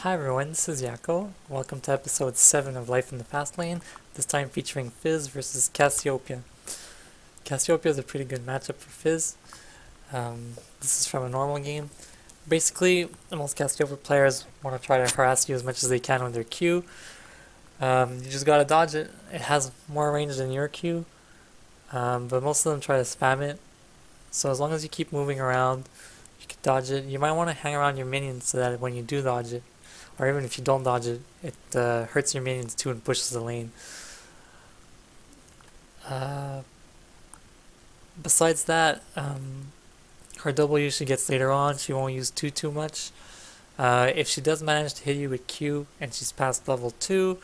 Hi everyone, this is Yako. Welcome to episode 7 of Life in the Fast Lane, this time featuring Fizz versus Cassiopeia. Cassiopeia is a pretty good matchup for Fizz. This is from a normal game. Basically, most Cassiopeia players want to try to harass you as much as they can with their Q. You just gotta dodge it. It has more range than your Q, but most of them try to spam it. So as long as you keep moving around, you can dodge it. You might want to hang around your minions so that when you do dodge it, or even if you don't dodge it, it hurts your minions too and pushes the lane. Besides that, her W she gets later on, she won't use too much. If she does manage to hit you with Q and she's past level 2,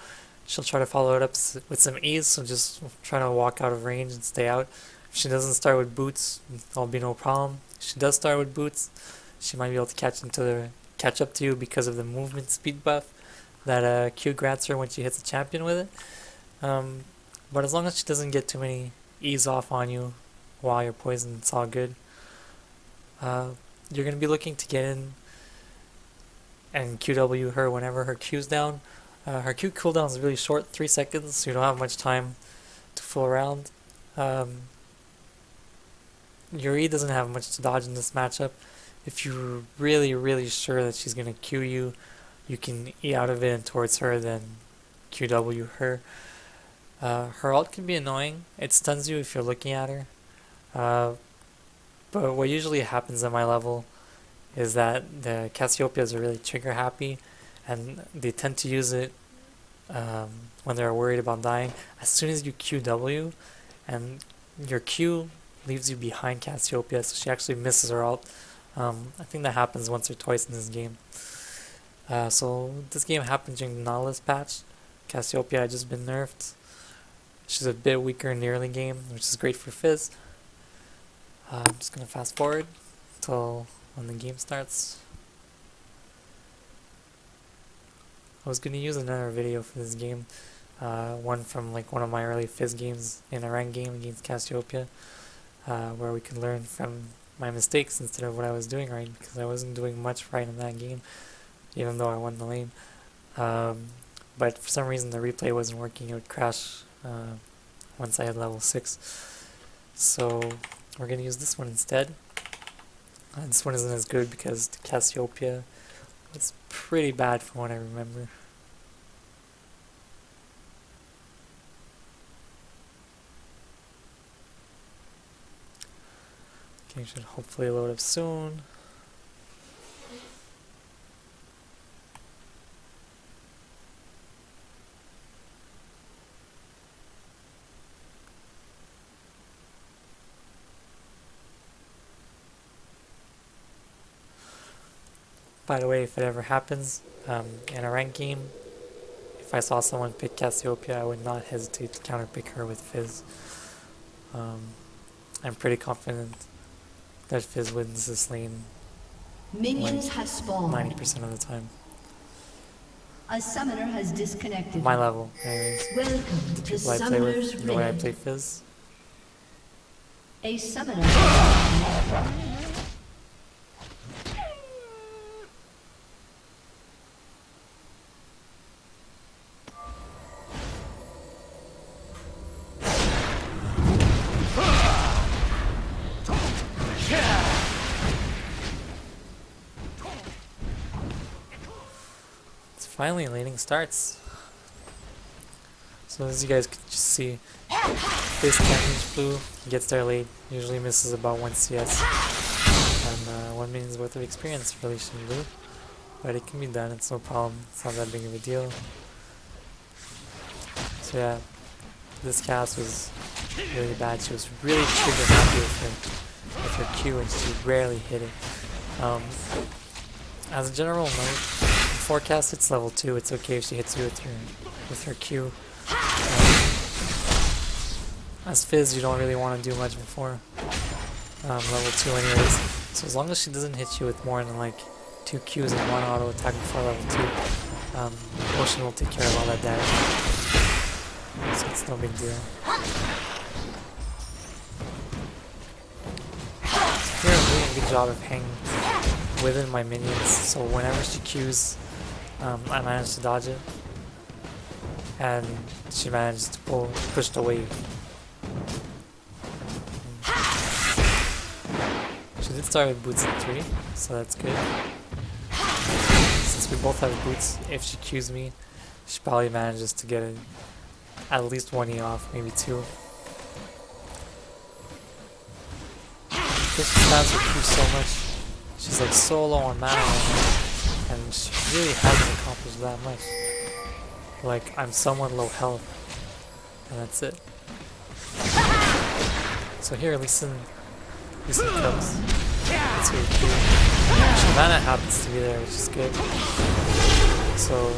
she'll try to follow it up with some ease, so just try to walk out of range and stay out. If she doesn't start with boots, that'll be no problem. If she does start with boots, she might be able to catch up to you because of the movement speed buff that Q grants her when she hits a champion with it. But as long as she doesn't get too many E's off on you while you're poisoned, it's all good. You're going to be looking to get in and QW her whenever her Q's down. Her Q cooldown is really short, 3 seconds, so you don't have much time to fool around. Your E doesn't have much to dodge in this matchup. If you're really sure that she's going to Q you, you can E out of it and towards her, then QW her. Her ult can be annoying. It stuns you if you're looking at her. But what usually happens at my level is that the Cassiopeias are really trigger happy, and they tend to use it when they're worried about dying. As soon as you QW, and your Q leaves you behind Cassiopeia, so she actually misses her ult. I think that happens once or twice in this game. So this game happened during the Nautilus patch. Cassiopeia had just been nerfed. She's a bit weaker in the early game, which is great for Fizz. I'm just going to fast forward until when the game starts. I was going to use another video for this game, one from like one of my early Fizz games in a ranked game against Cassiopeia, where we could learn from my mistakes instead of what I was doing right, because I wasn't doing much right in that game, even though I won the lane. But for some reason the replay wasn't working. It would crash once I had level 6. So we're going to use this one instead. This one isn't as good because the Cassiopeia was pretty bad from what I remember. Okay, should hopefully load up soon. By the way, if it ever happens in a ranked game, if I saw someone pick Cassiopeia, I would not hesitate to counterpick her with Fizz. I'm pretty confident that Fizz wins this lane Minions have spawned. 90% of the time. A summoner has disconnected. My level, anyways. Welcome The to people I play with, Summoner's the way I Rift. play Fizz. A summoner. Finally, laning starts. So as you guys can just see, Fizz Champion's blue, he gets there late, usually misses about 1 CS, and 1 minion's worth of experience for Leash in blue. But it can be done, it's no problem, it's not that big of a deal. So yeah, this cast was really bad. She was really trigger happy with her Q, and she rarely hit it. As a general note, forecast it's level 2, it's okay if she hits you with her Q. As Fizz, you don't really want to do much before level 2 anyways. So as long as she doesn't hit you with more than like 2 Qs and 1 auto attack before level 2, Potion will take care of all that damage. So it's no big deal. So here I'm doing a good job of hanging within my minions, so whenever she Qs, I managed to dodge it, and she managed to push the wave. She did start with boots in 3, so that's good. Since we both have boots, if she Qs me, she probably manages to get at least 1 E off, maybe 2. Because she spams her Q so much, she's like so low on mana right now, and she really hasn't accomplished that much. Like, I'm somewhat low health, and that's it. So here, Lee Sin comes. That's really cool. Mana happens to be there, which is good. So, I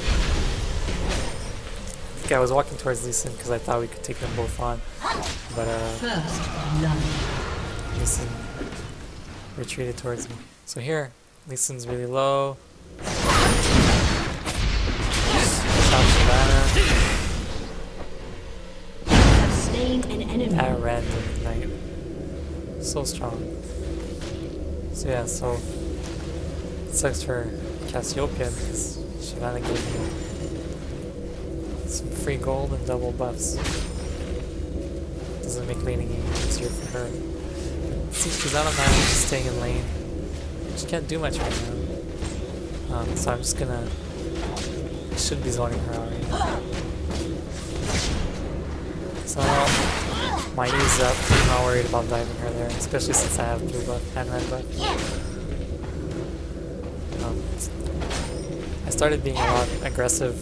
think I was walking towards Lee Sin because I thought we could take them both on, but Lee Sin retreated towards me. So here, Lee Sin's really low. That random ignite. So strong. So yeah, so it sucks for Cassiopeia because she kinda gave me some free gold and double buffs. Doesn't make laning any easier for her. See, she's out of mana, she's staying in lane. She can't do much right now. So I'm just gonna... I should be zoning her out right now. So my E's up, I'm not worried about diving her there, especially since I have blue buff and red buff. I started being a lot aggressive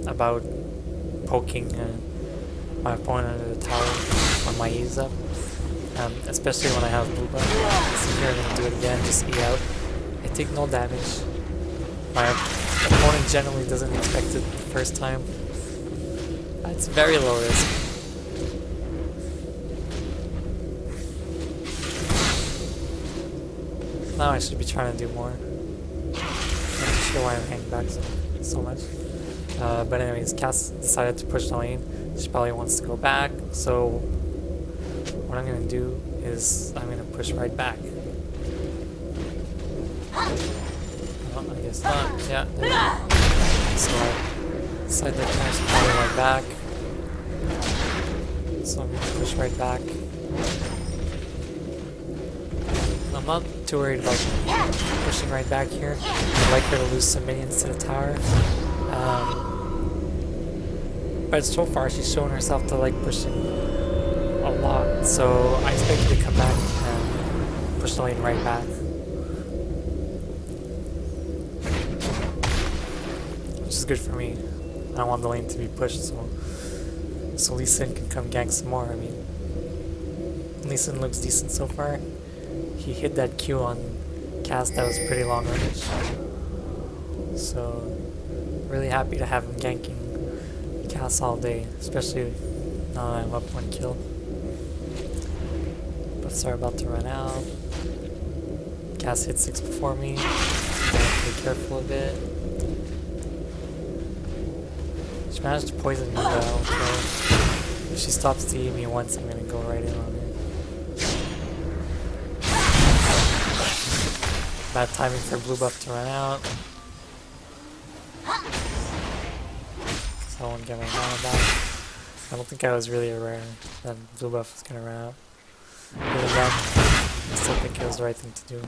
about poking my opponent under the tower when my E's up. Especially when I have blue buff. So here I'm gonna do it again, just E out. I take no damage. My opponent generally doesn't expect it the first time. It's very low risk. Now I should be trying to do more. I'm not sure why I'm hanging back so much. But anyways, Cass decided to push the lane. She probably wants to go back, so what I'm gonna do is I'm gonna push right back. Oh, I guess not. Yeah, there we go. So I decided that I should probably right back. So I'm gonna push right back. I'm not too worried about pushing right back here. I'd like her to lose some minions to the tower. But so far she's shown herself to like pushing a lot, so I expect her to come back and push the lane right back. Which is good for me. I don't want the lane to be pushed, so Lee Sin can come gank some more. I mean, Lee Sin looks decent so far. He hit that Q on Cass that was pretty long range. So, really happy to have him ganking Cass all day, especially now that I'm up 1 kill. Buffs are about to run out. Cass hit 6 before me. Gotta be careful a bit. She managed to poison me though, so if she stops to eat me once, I'm gonna go right in on her. Bad timing for blue buff to run out. So I won't get my mana back. I don't think I was really aware that blue buff was gonna run out. Even then, I still think it was the right thing to do.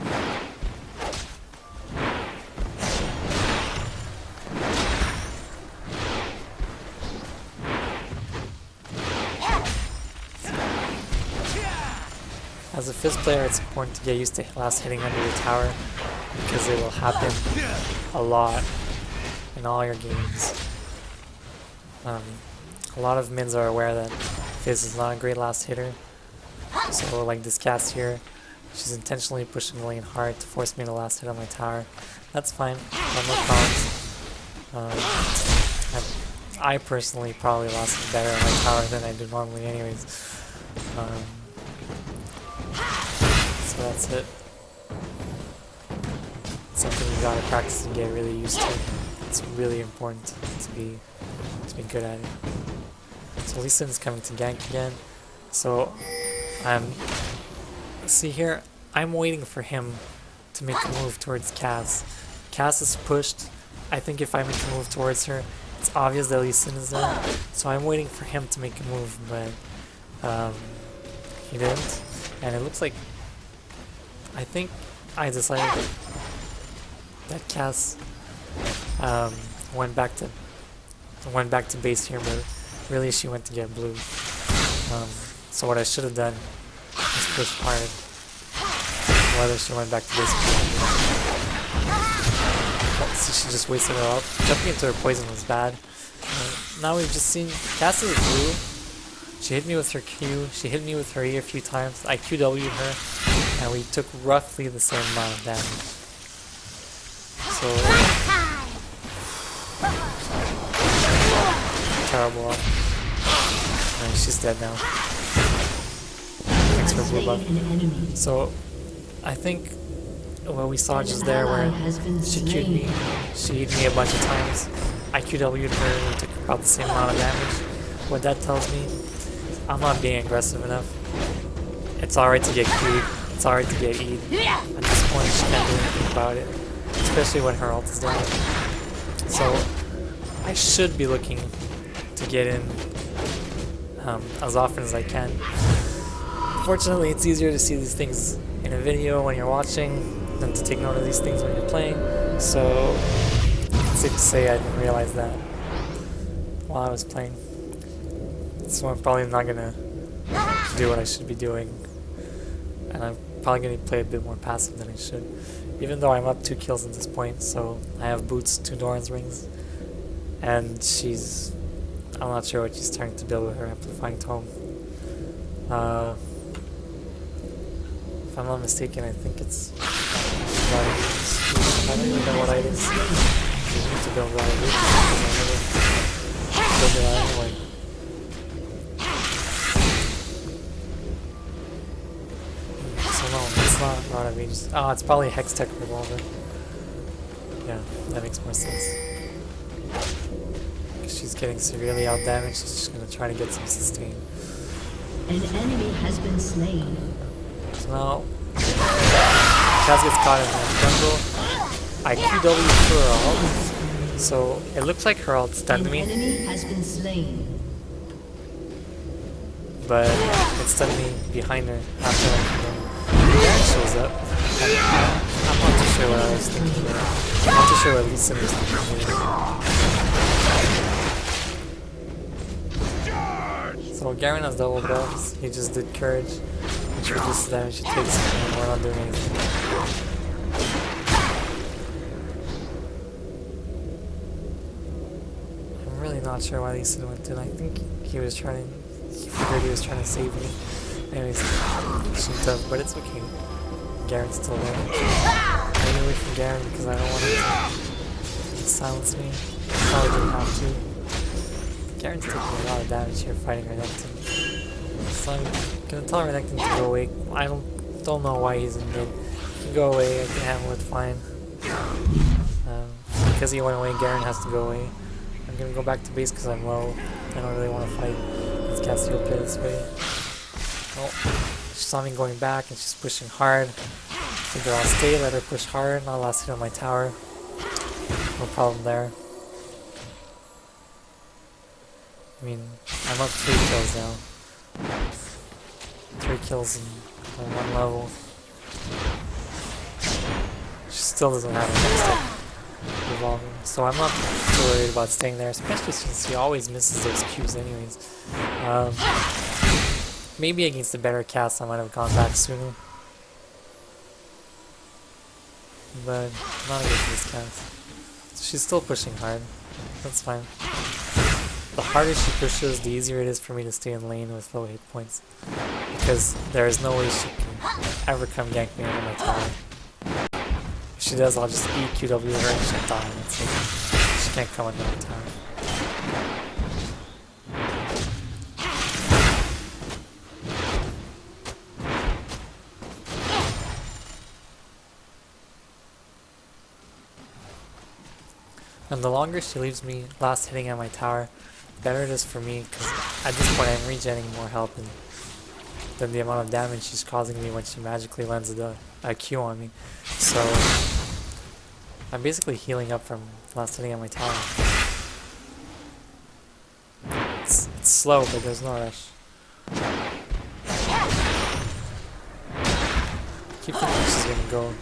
As a Fizz player, it's important to get used to last hitting under the tower because it will happen a lot in all your games. A lot of mids are aware that Fizz is not a great last hitter. So like this Cass here, she's intentionally pushing the lane hard to force me to last hit on my tower. That's fine, I have no problems. I personally probably lasted better on my tower than I do normally anyways. So that's it. Something you gotta practice and get really used to. It's really important to be good at it. So Lee Sin's coming to gank again. So see here, I'm waiting for him to make a move towards Cass. Cass is pushed, I think if I make a move towards her, it's obvious that Lee Sin is there. So I'm waiting for him to make a move, but he didn't. And it looks like, I think I decided that Cass went back to base here, but really she went to get blue. So what I should have done is push hard. Whether she went back to base or not. So she just wasted her ult. Jumping into her poison was bad. Now we've just seen Cass is blue. She hit me with her Q, she hit me with her E a few times. I QW'd her, and we took roughly the same amount of damage. So terrible. And she's dead now. Thanks for blue buff. So I think what we saw just there where she Q'd me, she hit me a bunch of times. I QW'd her and we took about the same amount of damage. What that tells me, I'm not being aggressive enough. It's alright to get Q'd, it's alright to get E'd. At this point she can't do anything about it. Especially when her ult is down. So I should be looking to get in as often as I can. Unfortunately, it's easier to see these things in a video when you're watching than to take note of these things when you're playing. So it's safe to say I didn't realize that while I was playing. So I'm probably not gonna do what I should be doing, and I'm probably gonna play a bit more passive than I should. Even though I'm up 2 kills at this point, so I have boots, 2 Doran's rings, and I'm not sure what she's trying to build with her amplifying tome. If I'm not mistaken, I think it's I don't even know what items you need to build right boots. I never build it out anyway. So no, it's not Rod of Ages. Oh, it's probably Hex Tech Revolver. Yeah, that makes more sense. She's getting severely out damaged, she's just gonna try to get some sustain. An enemy has been slain. So now, Kaz gets caught in the jungle. I QW through her ult, so it looks like her ult stunned me. An enemy has been slain. But it stunned me behind her after Garen shows up. I'm not too sure what I was thinking there. I'm not too sure what Lee Sin was thinking. So Garen has double buffs, he just did Courage, which reduces the damage he takes, and we're not doing anything. I'm really not sure why Lee Sin went in. I think he figured he was trying to save me. Anyways, shouldn't have, but it's okay. Garen's still there. I'm getting away from Garen because I don't want him to silence me. Probably didn't have to. Garen's taking a lot of damage here fighting Renekton. So I'm gonna tell Renekton to go away. I don't know why he's in mid. He can go away, I can handle it fine. Because he went away, Garen has to go away. I'm gonna go back to base because I'm low. I don't really want to fight against Cassiopeia this way. Oh, she saw me going back and she's pushing hard. Figure I'll stay, let her push hard, not last hit on my tower. No problem there. I mean, I'm up 3 kills now. 3 kills on 1 level. She still doesn't have a next step revolver. So I'm not too worried about staying there, especially since she always misses those Qs anyways. Maybe against a better cast I might have gone back sooner. But not against this cast. So she's still pushing hard. That's fine. The harder she pushes, the easier it is for me to stay in lane with low hit points. Because there is no way she can ever come gank me under my tower. If she does, I'll just EQW her and she'll die. That's it. She can't come under my tower. And the longer she leaves me last hitting at my tower, the better it is for me, because at this point I'm regenerating more health than the amount of damage she's causing me when she magically lands a Q on me. So I'm basically healing up from last hitting at my tower. It's slow, but there's no rush. Keep thinking she's gonna go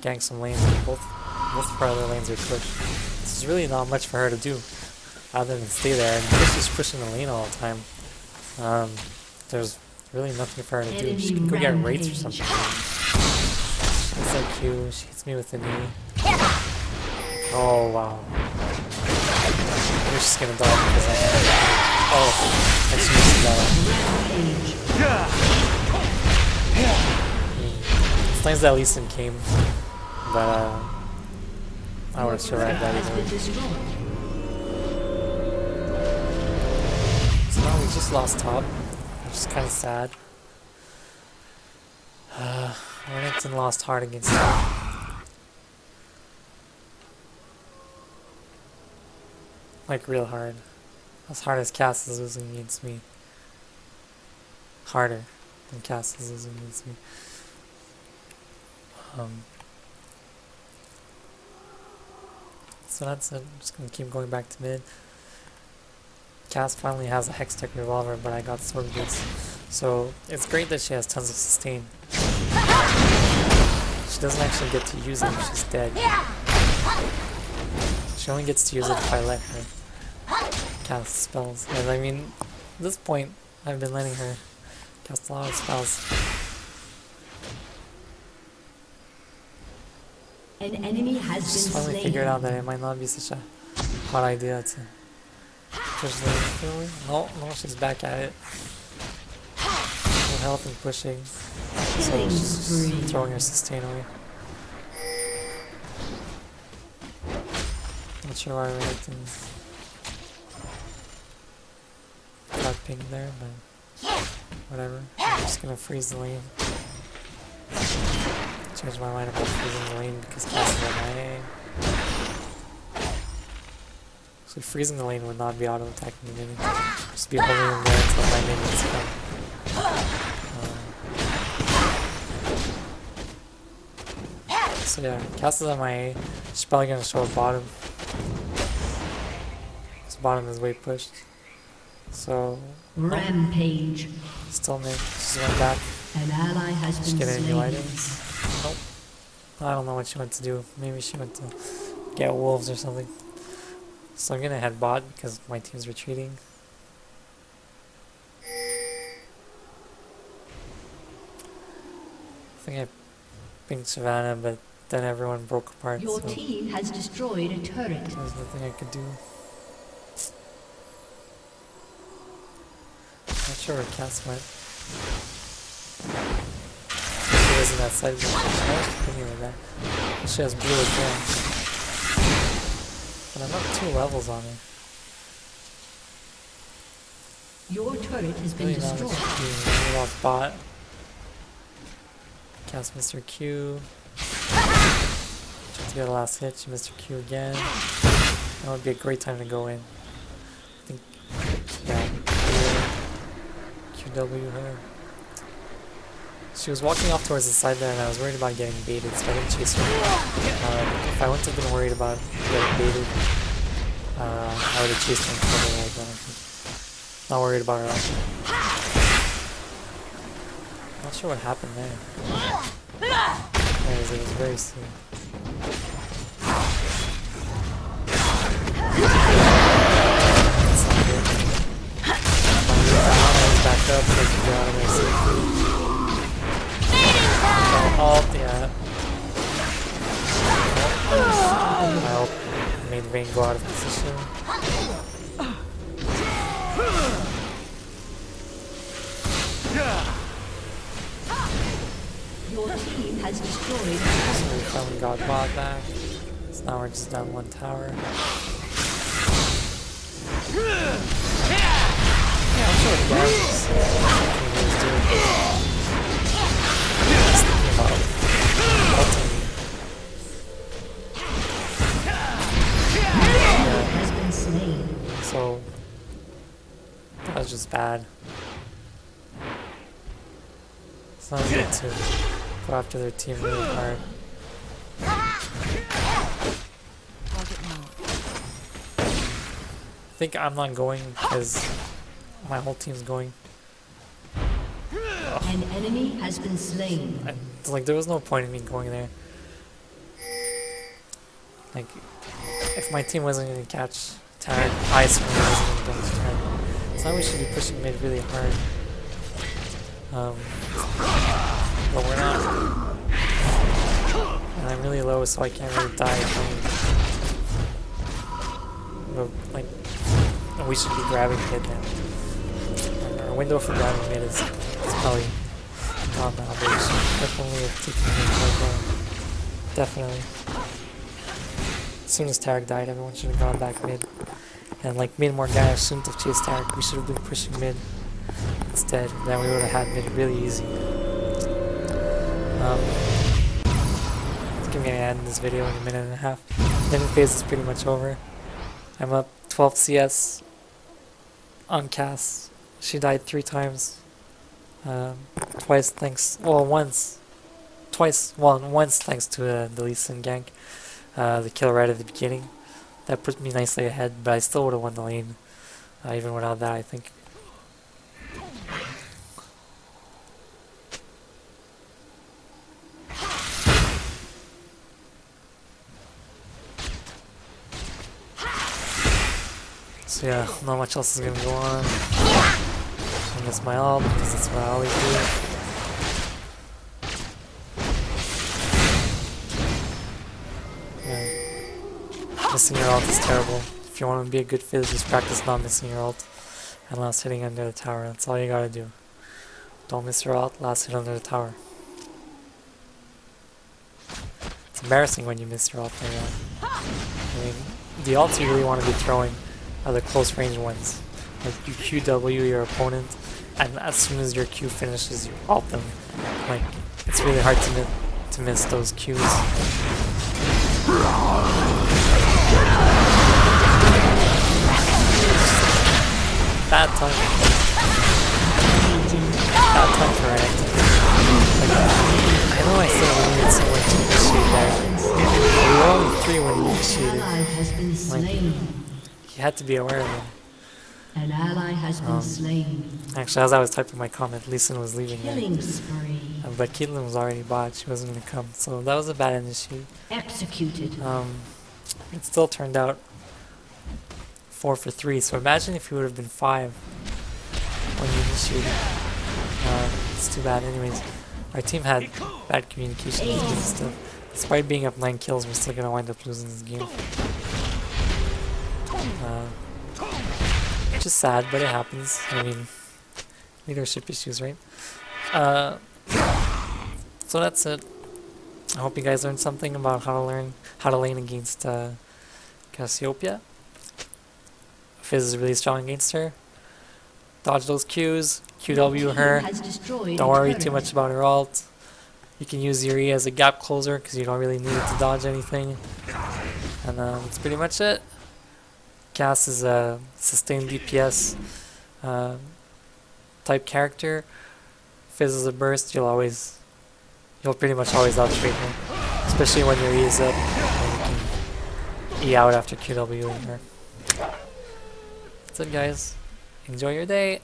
gank some lanes, and both of her other lanes are pushed. This is really not much for her to do, other than stay there. And because she's pushing the lane all the time, there's really nothing for her to do. She can go get rates or something. She's like Q, she hits me with the knee. Oh wow. Maybe she's gonna die because I actually missed that. It's nice that Lee Sin came, but I would have survived that either. So now we just lost top, which is kind of sad. Renekton lost hard against him. Like real hard. As hard as Cass is losing against me. Harder than Cass is losing against me. So that's it. I'm just gonna keep going back to mid. Cass finally has a Hextech revolver, but I got sword boots. So it's great that she has tons of sustain. She doesn't actually get to use it if she's dead. She only gets to use it if I let her cast spells. And I mean, at this point, I've been letting her cast a lot of spells. An enemy has been Just finally slain. figured out that it might not be such a hot idea to push the lane. No, she's back at it. No health and pushing. So she's just throwing her sustain away. Not sure why Renekton's got pinged there, but whatever. I'm just gonna freeze the lane. Change my mind about freezing the lane because Cass is MIA. So freezing the lane would not be auto attacking the minion. Just be holding them there until my minions come. So yeah, Cass is MIA. She's probably gonna show up bottom. This bottom is way pushed. So Rampage. still mid. She's went back. An ally has She's been getting new slain. items. Nope. I don't know what she went to do. Maybe she went to get wolves or something. So I'm gonna head bot because my team's retreating. I think I pinged Savannah, but then everyone broke apart. Your so team has destroyed a turret. there's nothing I could do. Not sure where Cass went. She was in that side. I was thinking of that. She has blue again. But I'm up 2 levels on her. Your turret has been Really not destroyed. much to do. We lost bot. Cast Mr. Q. Tried to get a last hit. She missed her Q again. That would be a great time to go in. I think. Yeah. QW her. She was walking off towards the side there, and I was worried about getting baited, so I didn't chase her. If I wouldn't have been worried about getting baited, I would have chased her and killed her right then. Not worried about her. Not sure what happened there. Anyways, it was very soon. That's not good. Back up so I can get out of there safely. Ult, yeah. My ult made Vayne go out of position. Your team has destroyed a So turret. we finally got bot back. So now we're just down 1 tower. Yeah, I'm sure what Gaz was doing. Just thinking about ulting. Has been slain. So that was just bad. It's not good to go after their team really hard. Target think I'm not going because my whole team's going. An enemy has been slain. And, like, there was no point in me going there. Like, if my team wasn't going to catch tag, I certainly wasn't going to catch tag. So now we should be pushing mid really hard. But we're not. And I'm really low, so I can't really die. But, like, we should be grabbing mid now. And our window for grabbing mid is probably gone now, but we should definitely have taken mid right now. Definitely. As soon as Tarek died, everyone should have gone back mid. And like mid Morgana shouldn't have chased Tarek, we should have been pushing mid instead. Then we would have had mid really easy. I think I'm gonna end this video in a minute and a half. Then phase is pretty much over. I'm up 12 CS on Cass. She died 3 times. Twice thanks, well once thanks to the Lee Sin gank. The kill right at the beginning. That put me nicely ahead, but I still would have won the lane, even without that, I think. So yeah, not much else is gonna go on. I miss my ult because that's what I always do. Missing your ult is terrible. If you want to be a good Fizz, just practice not missing your ult and last hitting under the tower. That's all you gotta do. Don't miss your ult, last hit under the tower. It's embarrassing when you miss your ult like that. I mean, the ults you really want to be throwing are the close range ones. Like you QW your opponent, and as soon as your Q finishes, you ult them. Like, it's really hard to miss those Qs. Bad time. Bad time for reacting. Like, I know I said we needed someone to initiate there. We were only 3 when he initiated. Like, you had to be aware of him. An ally has been slain. Actually, as I was typing my comment, Lee Sin was leaving there. Killing spree. But Caitlyn was already bought, she wasn't going to come. So that was a bad initiate. Executed. It still turned out 4 for 3. So imagine if you would have been 5 when you initiated. It's too bad. Anyways, our team had bad communication and stuff. Despite being up 9 kills, we're still going to wind up losing this game. Which is sad, but it happens. I mean, leadership issues, right? So that's it. I hope you guys learned something about how to lane against Cassiopeia. Fizz is really strong against her. Dodge those Qs, QW her. Don't worry too much about her ult. You can use Yuri as a gap closer because you don't really need it to dodge anything. And that's pretty much it. Cass is a sustained DPS type character. Fizz is a burst. You'll pretty much always outtrade her, especially when your E is up and you can E out after QWing her. That's it, guys. Enjoy your day.